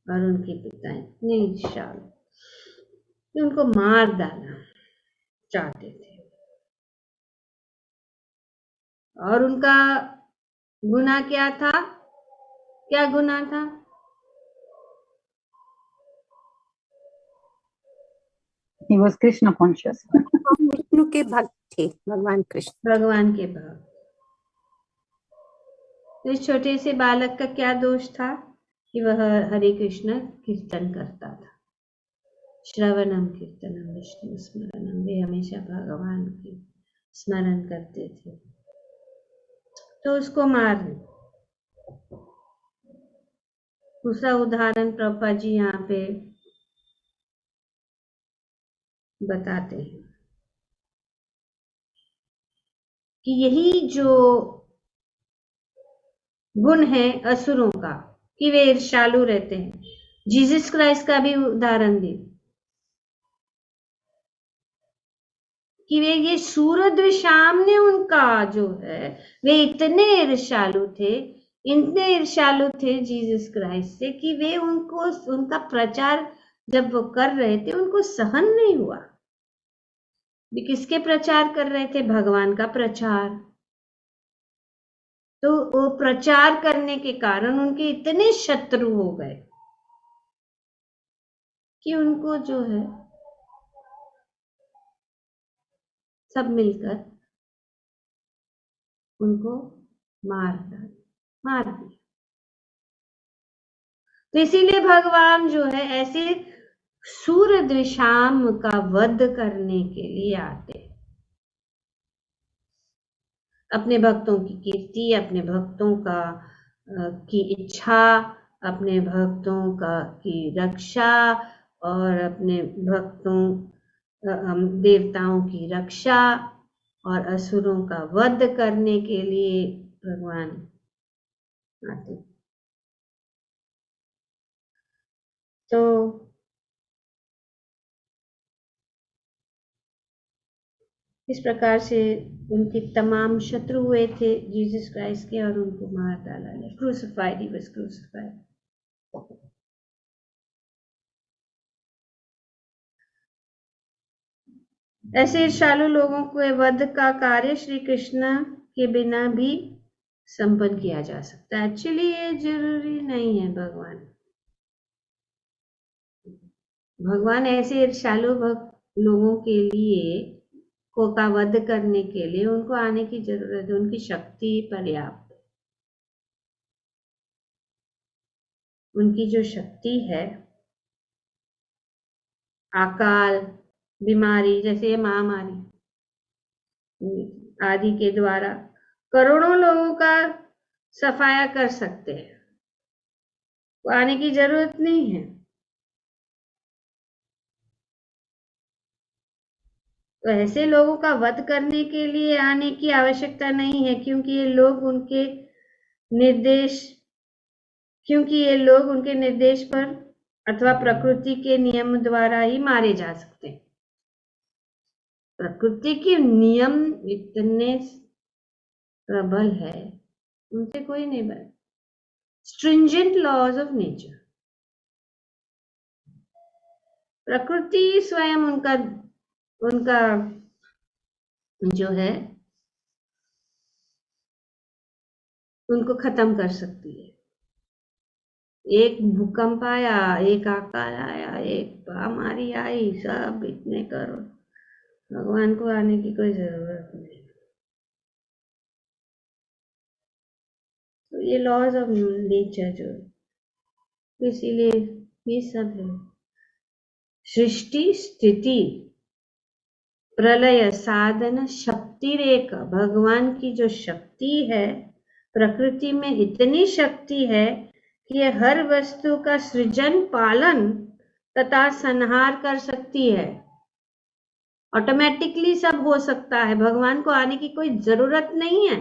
और उनके पिता इतने ईर्ष्यालु कि उनको मार डालना चाहते थे। और उनका गुनाह क्या था? क्या गुनाह था? He was Krishna conscious. हम विष्णु के भक्त थे, भगवान कृष्ण। भगवान के भक्त। तो इस छोटे से बालक का क्या दोष था कि वह हरे कृष्ण कीर्तन करता था। श्रवणम कीर्तनम विष्णु स्मरणम, वे हमेशा भगवान के स्मरण करते थे। तो उसको मार। दूसरा उदाहरण प्रभुपाद जी यहाँ पे बताते हैं कि यही जो गुण है असुरों का, कि वे ईर्ष्यालु रहते हैं। जीसस क्राइस्ट का भी उदाहरण दी कि वे ये सूरद्विशाम ने उनका जो है, वे इतने ईर्ष्यालु थे जीसस क्राइस्ट से कि वे उनका प्रचार जब वो कर रहे थे उनको सहन नहीं हुआ। वे किसके प्रचार कर रहे थे? भगवान का प्रचार। तो वो प्रचार करने के कारण उनके इतने शत्रु हो गए कि उनको जो है सब मिलकर उनको मार दिया। तो इसीलिए भगवान जो है ऐसे सूरद्विशाम का वध करने के लिए आते, अपने भक्तों की कीर्ति, अपने भक्तों का की इच्छा, अपने भक्तों की रक्षा और अपने भक्तों देवताओं की रक्षा और असुरों का वध करने के लिए भगवान आते। तो इस प्रकार से उनके तमाम शत्रु हुए थे जीसस क्राइस्ट के, और उनको मार डाला गया। Crucified, he was crucified. ऐसे ईर्ष्यालु लोगों के वध का कार्य श्री कृष्ण के बिना भी संपन्न किया जा सकता है। एक्चुअली ये जरूरी नहीं है। भगवान ऐसे ईर्ष्यालु लोगों के लिए का वध करने के लिए उनको आने की जरूरत है। उनकी शक्ति पर्याप्त है। उनकी जो शक्ति है, अकाल, बीमारी, जैसे ये महामारी आदि के द्वारा करोड़ों लोगों का सफाया कर सकते हैं। वो आने की जरूरत नहीं है। तो ऐसे लोगों का वध करने के लिए आने की आवश्यकता नहीं है, क्योंकि ये लोग उनके निर्देश पर अथवा प्रकृति के नियम द्वारा ही मारे जा सकते हैं। प्रकृति के नियम इतने प्रबल है उनसे कोई नहीं बना। स्ट्रिंजेंट लॉज ऑफ नेचर, प्रकृति स्वयं उनका जो है उनको खत्म कर सकती है। एक भूकंप आया, एक आकाल आया, एक महामारी आई, सब इतने करो, भगवान को आने की कोई जरूरत नहीं। तो ये लॉज ऑफ नेचर जो, इसीलिए ये सब है। सृष्टि स्थिति प्रलय साधन शक्ति रेखा, भगवान की जो शक्ति है, प्रकृति में इतनी शक्ति है कि ये हर वस्तु का सृजन, पालन तथा संहार कर सकती है। ऑटोमेटिकली सब हो सकता है, भगवान को आने की कोई जरूरत नहीं है।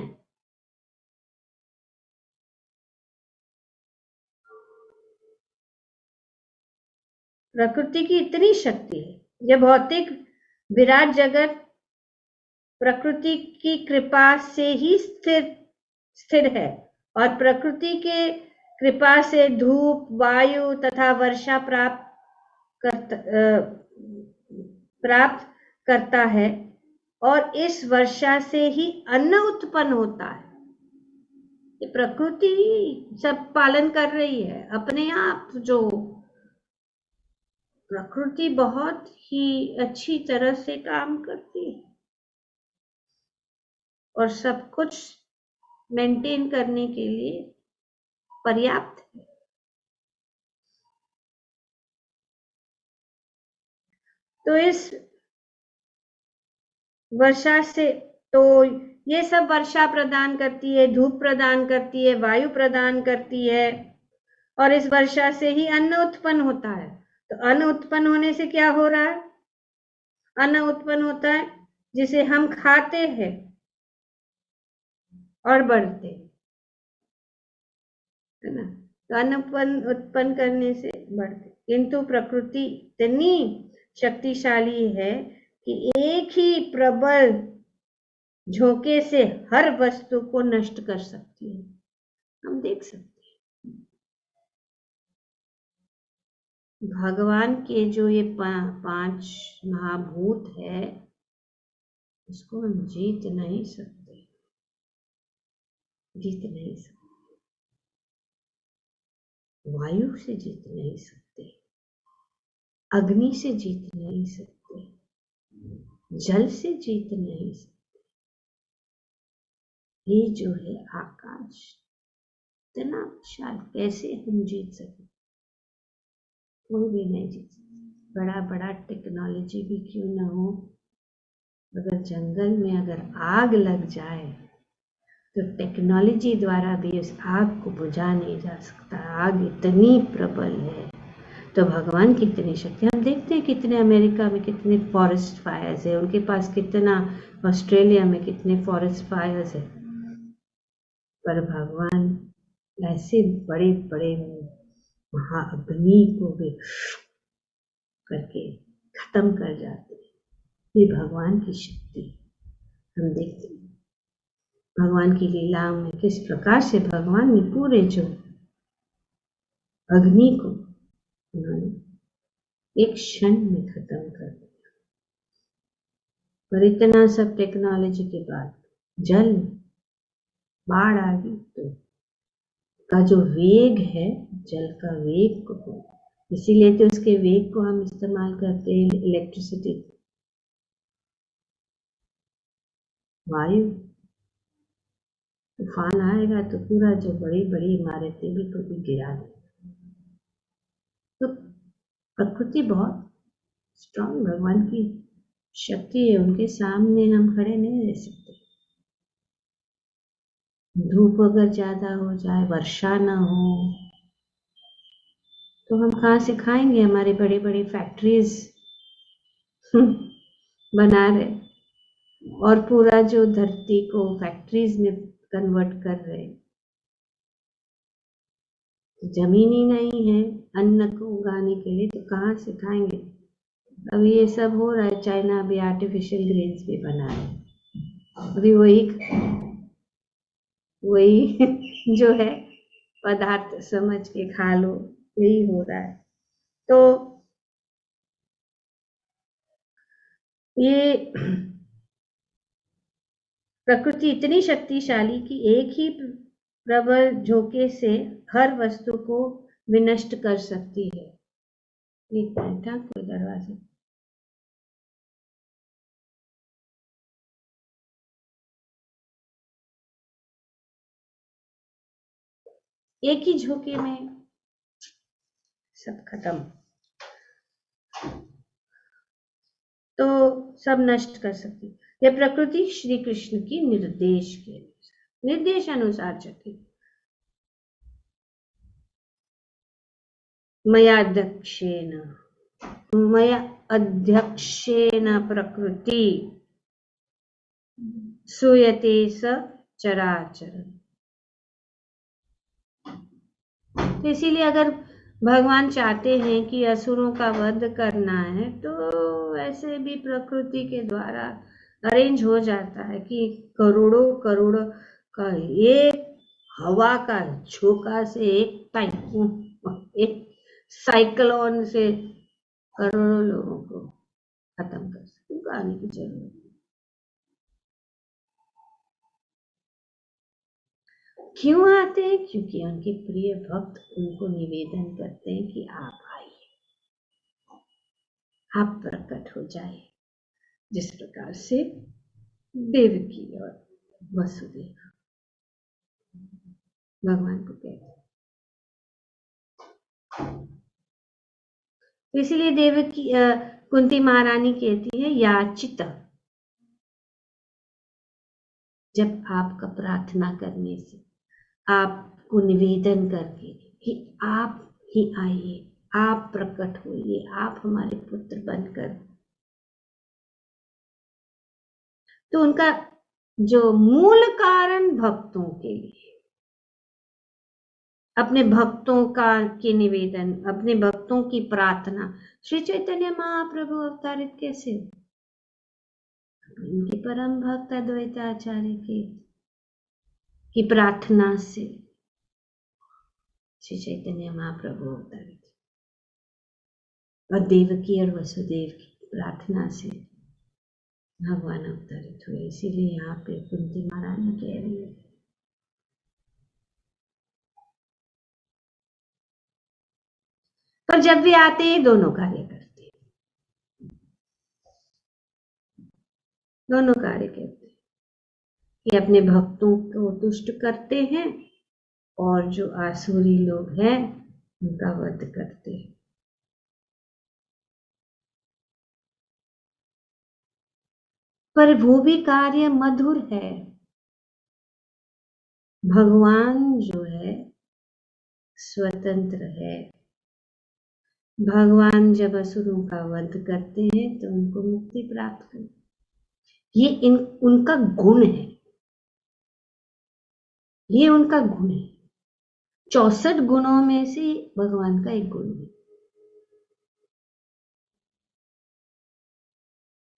प्रकृति की इतनी शक्ति है। यह भौतिक विराट जगत प्रकृति की कृपा से ही स्थिर है और प्रकृति के कृपा से धूप, वायु तथा वर्षा प्राप्त करता है और इस वर्षा से ही अन्न उत्पन्न होता है। ये प्रकृति सब पालन कर रही है अपने आप। जो प्रकृति बहुत ही अच्छी तरह से काम करती है और सब कुछ मेंटेन करने के लिए पर्याप्त है। तो इस वर्षा से, तो ये सब वर्षा प्रदान करती है, धूप प्रदान करती है, वायु प्रदान करती है और इस वर्षा से ही अन्न उत्पन्न होता है। तो अन्न उत्पन्न होने से क्या हो रहा है? अन्न उत्पन्न होता है जिसे हम खाते हैं और बढ़ते हैं, है ना। तो अन्न उत्पन्न करने से बढ़ते, किंतु प्रकृति इतनी शक्तिशाली है कि एक ही प्रबल झोंके से हर वस्तु को नष्ट कर सकती है। हम देख सकते हैं भगवान के जो ये 5 महाभूत है, उसको हम जीत नहीं सकते, जीत नहीं सकते। वायु से जीत नहीं सकते, अग्नि से जीत नहीं सकते, जल से जीत नहीं सकते। ये जो है आकाश, इतना विशाल, कैसे हम जीत सके? कोई भी नहीं जीत सकता। बड़ा बड़ा टेक्नोलॉजी भी क्यों ना हो, अगर जंगल में अगर आग लग जाए तो टेक्नोलॉजी द्वारा भी उस आग को बुझा नहीं जा सकता। आग इतनी प्रबल है। तो भगवान की इतनी शक्ति, हम देखते हैं कितने अमेरिका में कितने फॉरेस्ट फायर्स है, उनके पास कितना, ऑस्ट्रेलिया में कितने फॉरेस्ट फायर्स है, पर भगवान ऐसे बड़े बड़े महाअग्नि को भी करके खत्म कर जाते हैं। ये भगवान की शक्ति हम देखते हैं। भगवान की लीलाओं में किस प्रकार से भगवान ने पूरे जो अग्नि को उन्होंने एक क्षण में खत्म कर दिया। पर इतना सब टेक्नोलॉजी के बाद जल बाढ़ आ गई तो का जो वेग है, जल का वेग को, इसीलिए तो उसके वेग को हम इस्तेमाल करते हैं इलेक्ट्रिसिटी। वायु, तूफान आएगा तो पूरा जो बड़ी बड़ी इमारतें भी कभी गिरा देगा। तो प्रकृति बहुत स्ट्रांग, भगवान की शक्ति है, उनके सामने हम खड़े नहीं रह सकते। धूप अगर ज्यादा हो जाए, वर्षा ना हो, तो हम कहाँ से खाएंगे? हमारे बड़े बड़े फैक्ट्रीज बना रहे और पूरा जो धरती को फैक्ट्रीज में कन्वर्ट कर रहे, जमीन ही नहीं है अन्न को उगाने के लिए, तो कहाँ से खाएंगे? अभी ये सब हो रहा है, चाइना भी आर्टिफिशियल ग्रेन्स भी बना रहे, अभी वही वही जो है पदार्थ समझ के खा लो, यही हो रहा है। तो ये प्रकृति इतनी शक्तिशाली कि एक ही प्रबल झोंके से हर वस्तु को विनष्ट कर सकती है। एक मिनट, हाँ, कोई दरवाजा। एक ही झोंके में सब खत्म, तो सब नष्ट कर सकती है। यह प्रकृति श्री कृष्ण की निर्देश अनुसार चलती। मया अध्यक्षेन प्रकृति सूयते स चराचर। तो इसीलिए अगर भगवान चाहते हैं कि असुरों का वध करना है, तो ऐसे भी प्रकृति के द्वारा अरेंज हो जाता है कि करोड़ों करोड़ों का एक हवा का झोंका से, एक टाइफून, एक साइक्लोन से करोड़ों लोगों को खत्म कर सकते। उनको आने की जरूरत नहीं। क्यों आते हैं? क्योंकि उनके प्रिय भक्त उनको निवेदन करते हैं कि आप आइए, आप प्रकट हो जाए, जिस प्रकार से देवकी और वसुदेव भगवान को कहते हैं। इसीलिए देवकी कुंती महारानी कहती है, याचित, जब आपका प्रार्थना करने से, आपको निवेदन करके कि आप ही आइए, आप प्रकट होइए, आप हमारे पुत्र बनकर। तो उनका जो मूल कारण भक्तों के लिए, अपने भक्तों का के निवेदन, अपने भक्तों की प्रार्थना। श्री चैतन्य महाप्रभु अवतारित कैसे हो? उनके परम भक्त अद्वैत आचार्य की प्रार्थना से श्री चैतन्य महाप्रभु अवतारित, और देवकी और वसुदेव की प्रार्थना से भगवान अवतरित हुए। इसीलिए यहाँ पे कुंती महारानी कह रही है, पर जब भी आते हैं दोनों कार्य करते हैं, दोनों कार्य करते हैं कि अपने भक्तों को तुष्ट करते हैं और जो आसुरी लोग हैं उनका वध करते हैं। पर वो भी कार्य मधुर है। भगवान जो है स्वतंत्र है। भगवान जब असुरों का वध करते हैं तो उनको मुक्ति प्राप्त होती है। ये उनका गुण है, ये उनका गुण है। 64 गुणों में से भगवान का एक गुण है।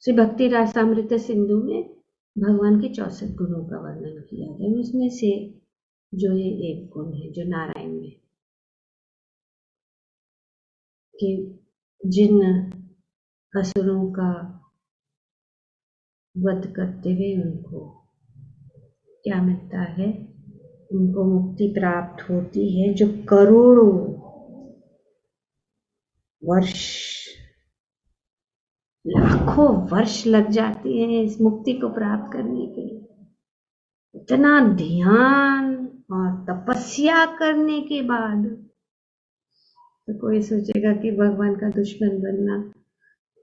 श्री भक्ति रासामृत सिंधु में भगवान के 64 गुणों का वर्णन किया गया। उसमें से जो ये एक गुण है जो नारायण में, कि जिन असुरों का वध करते हुए उनको क्या मिलता है? उनको मुक्ति प्राप्त होती है, जो करोड़ों वर्ष, लाखों वर्ष लग जाते हैं इस मुक्ति को प्राप्त करने के लिए। इतना ध्यान और तपस्या करने के बाद तो कोई सोचेगा कि भगवान का दुश्मन बनना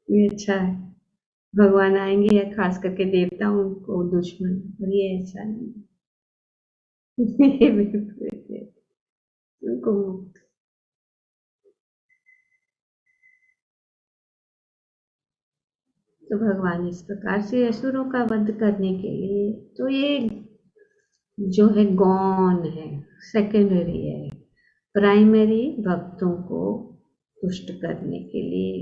ये अच्छा है, भगवान आएंगे या खास करके देवता उनको दुश्मन, और ये ऐसा नहीं। उनको मुक्त। तो भगवान इस प्रकार से असुरों का वध करने के लिए, तो ये जो है गौण है, सेकेंडरी है। प्राइमरी भक्तों को तुष्ट करने के लिए,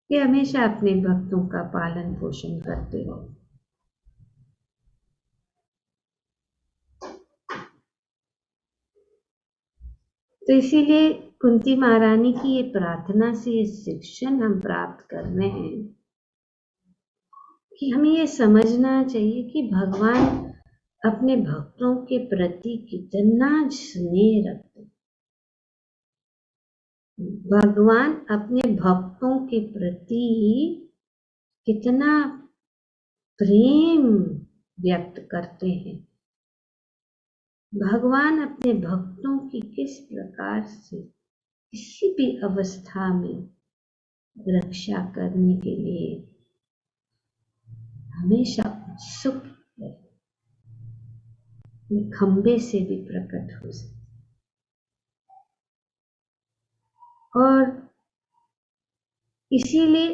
ये हमेशा अपने भक्तों का पालन पोषण करते हो। तो इसीलिए कुंती महारानी की ये प्रार्थना से ये शिक्षण हम प्राप्त कर रहे हैं कि हमें ये समझना चाहिए कि भगवान अपने भक्तों के प्रति कितना स्नेह रखते हैं। भगवान अपने भक्तों के प्रति कितना प्रेम व्यक्त करते हैं। भगवान अपने भक्तों की किस प्रकार से किसी भी अवस्था में रक्षा करने के लिए हमेशा उत्सुक है। खंबे से भी प्रकट हो सकते और इसीलिए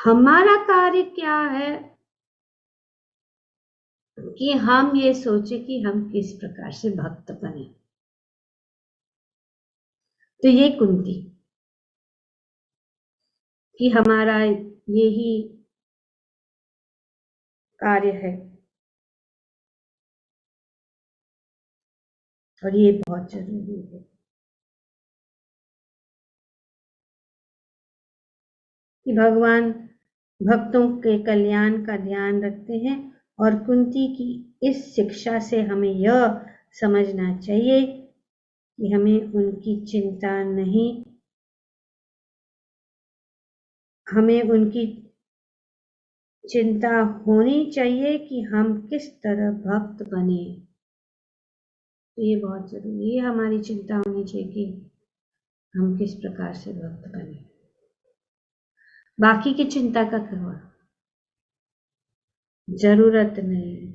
हमारा कार्य क्या है कि हम ये सोचे कि हम किस प्रकार से भक्त बने। तो ये कुंती कि हमारा यही कार्य है और ये बहुत जरूरी है कि भगवान भक्तों के कल्याण का ध्यान रखते हैं। और कुंती की इस शिक्षा से हमें यह समझना चाहिए कि हमें उनकी चिंता नहीं, हमें उनकी चिंता होनी चाहिए कि हम किस तरह भक्त बने। तो ये बहुत जरूरी है, हमारी चिंता होनी चाहिए कि हम किस प्रकार से भक्त बने। बाकी की चिंता का करवा जरूरत नहीं।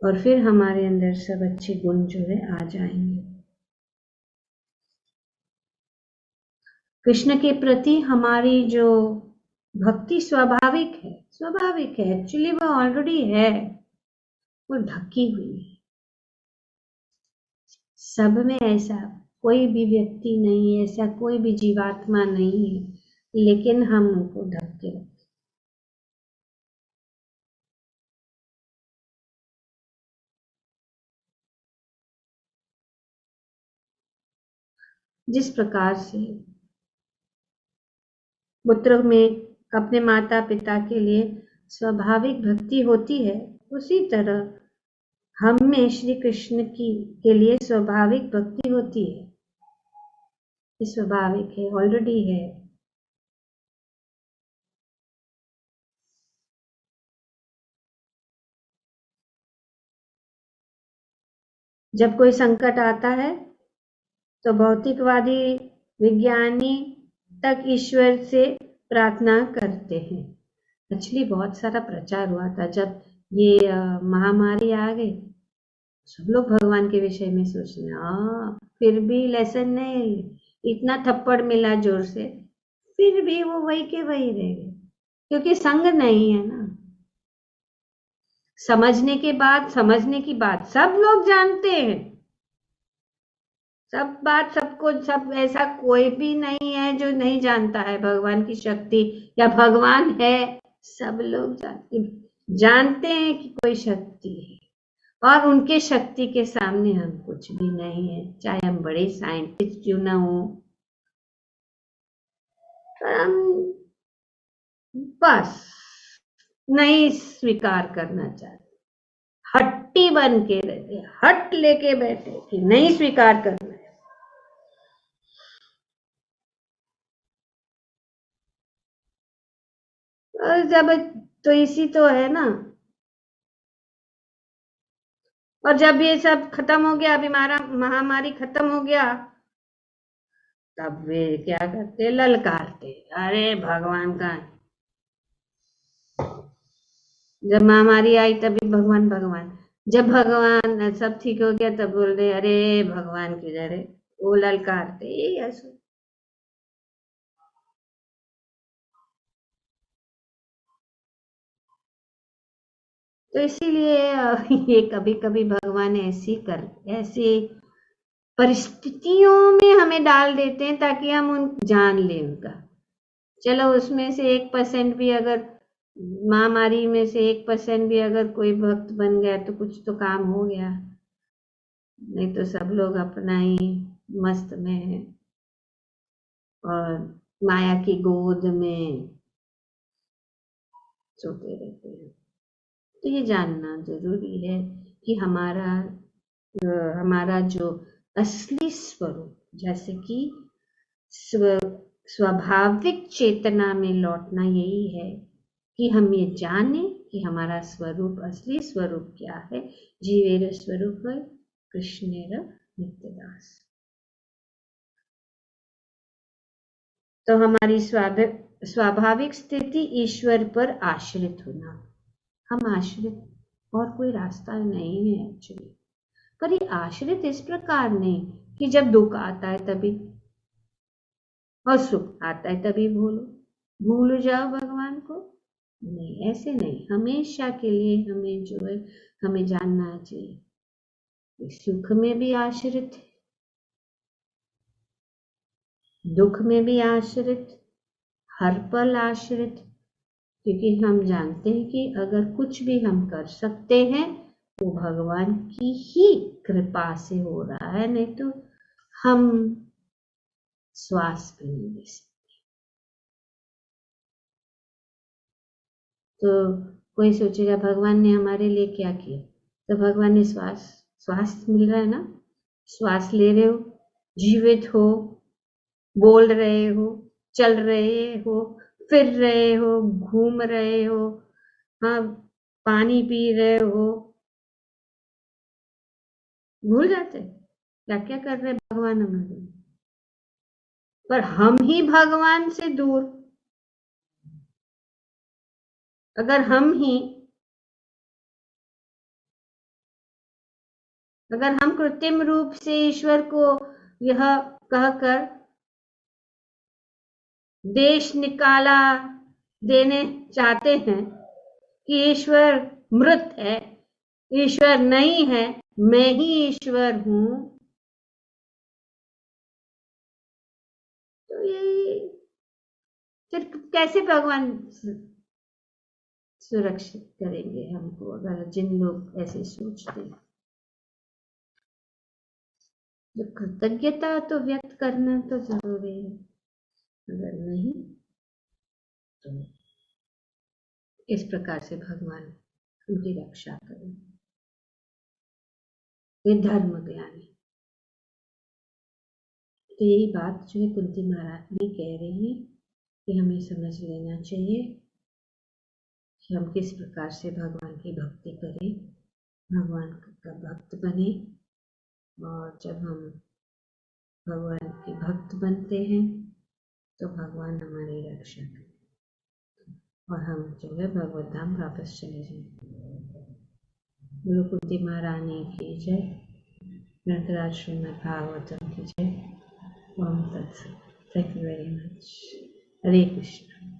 और फिर हमारे अंदर सब अच्छे गुण जो है आ जाएंगे। कृष्ण के प्रति हमारी जो भक्ति स्वाभाविक है, एक्चुअली वो ऑलरेडी है, वो ढकी हुई है। सब में ऐसा कोई भी व्यक्ति नहीं है, ऐसा कोई भी जीवात्मा नहीं है, लेकिन हम उनको ढक के रखते। जिस प्रकार से पुत्र में अपने माता पिता के लिए स्वाभाविक भक्ति होती है, उसी तरह हम में श्री कृष्ण की के लिए स्वाभाविक भक्ति होती है। ये स्वाभाविक है, ऑलरेडी है। जब कोई संकट आता है तो भौतिकवादी विज्ञानी तक ईश्वर से प्रार्थना करते हैं। एक्चुअली बहुत सारा प्रचार हुआ था जब ये महामारी आ गई, सब लोग भगवान के विषय में सोचने, फिर भी लेसन नहीं, इतना थप्पड़ मिला जोर से, फिर भी वो वही के वही रह गए, क्योंकि संग नहीं है ना। समझने की बात सब लोग जानते हैं, सब बात सबको, सब ऐसा कोई भी नहीं है जो नहीं जानता है भगवान की शक्ति या भगवान है। सब लोग जानते हैं कि कोई शक्ति है और उनके शक्ति के सामने हम कुछ भी नहीं है, चाहे हम बड़े साइंटिस्ट क्यों ना हो। हम बस नहीं स्वीकार करना चाहते, हट्टी बन के रहते, हट लेके बैठे कि नहीं स्वीकार करना है। और जब तो इसी तो है ना। और जब ये सब खत्म हो गया, अभी महामारी खत्म हो गया, तब वे क्या करते, ललकारते, अरे भगवान का। जब महामारी आई तभी भगवान, जब भगवान सब ठीक हो गया तब बोल रहे अरे भगवान किधर है, वो ललकारते। यही ऐसा तो इसीलिए ये कभी कभी भगवान ऐसी परिस्थितियों में हमें डाल देते हैं ताकि हम जान लें उनका। चलो उसमें से 1% भी अगर महामारी में से 1% भी अगर कोई भक्त बन गया तो कुछ तो काम हो गया, नहीं तो सब लोग अपना ही मस्त में है और माया की गोद में सोते रहते हैं। तो ये जानना जरूरी है कि हमारा जो असली स्वरूप, जैसे कि स्वाभाविक चेतना में लौटना, यही है कि हम ये जाने कि हमारा स्वरूप, असली स्वरूप क्या है। जीवेर स्वरूप कृष्णेर नित्यदास। तो हमारी स्वाभाविक स्थिति ईश्वर पर आश्रित होना। हम आश्रित, और कोई रास्ता नहीं है एक्चुअली। पर ये आश्रित इस प्रकार नहीं कि जब दुख आता है तभी, और सुख आता है तभी भूल जाओ भगवान को। नहीं, ऐसे नहीं। हमेशा के लिए हमें जो है, हमें जानना चाहिए कि सुख में भी आश्रित है, दुख में भी आश्रित, हर पल आश्रित। क्योंकि हम जानते हैं कि अगर कुछ भी हम कर सकते हैं तो भगवान की ही कृपा से हो रहा है, नहीं तो हम श्वास भी नहीं ले सकते। तो कोई सोचेगा भगवान ने हमारे लिए क्या किया, तो भगवान ने श्वास मिल रहा है ना, श्वास ले रहे हो, जीवित हो, बोल रहे हो, चल रहे हो, फिर रहे हो, घूम रहे हो, हाँ, पानी पी रहे हो। भूल जाते क्या क्या कर रहे भगवान हमारे, पर हम ही भगवान से दूर। अगर हम कृत्रिम रूप से ईश्वर को यह कहकर देश निकाला देने चाहते हैं कि ईश्वर मृत है, ईश्वर नहीं है, मैं ही ईश्वर हूं, तो ये फिर कैसे भगवान सुरक्षित करेंगे हमको, अगर जिन लोग ऐसे सोचते हैं। जो कृतज्ञता तो व्यक्त करना तो जरूरी है, अगर नहीं तो इस प्रकार से भगवान उनकी रक्षा करें। ये धर्म ज्ञान है। तो यही बात जो है कुंती महारानी कह रही है कि हमें समझ लेना चाहिए कि हम किस प्रकार से भगवान की भक्ति करें, भगवान का भक्त बने। और जब हम भगवान के भक्त बनते हैं तो भगवान हमारी रक्षा करें और हम जो है भगवत धाम वापस चले जाएं। गुरु कुंती महारानी की जय, ग्रंथराज श्रीमद् भागवतम की जय। ओम तत्सत। Thank you very much. Hare Krishna.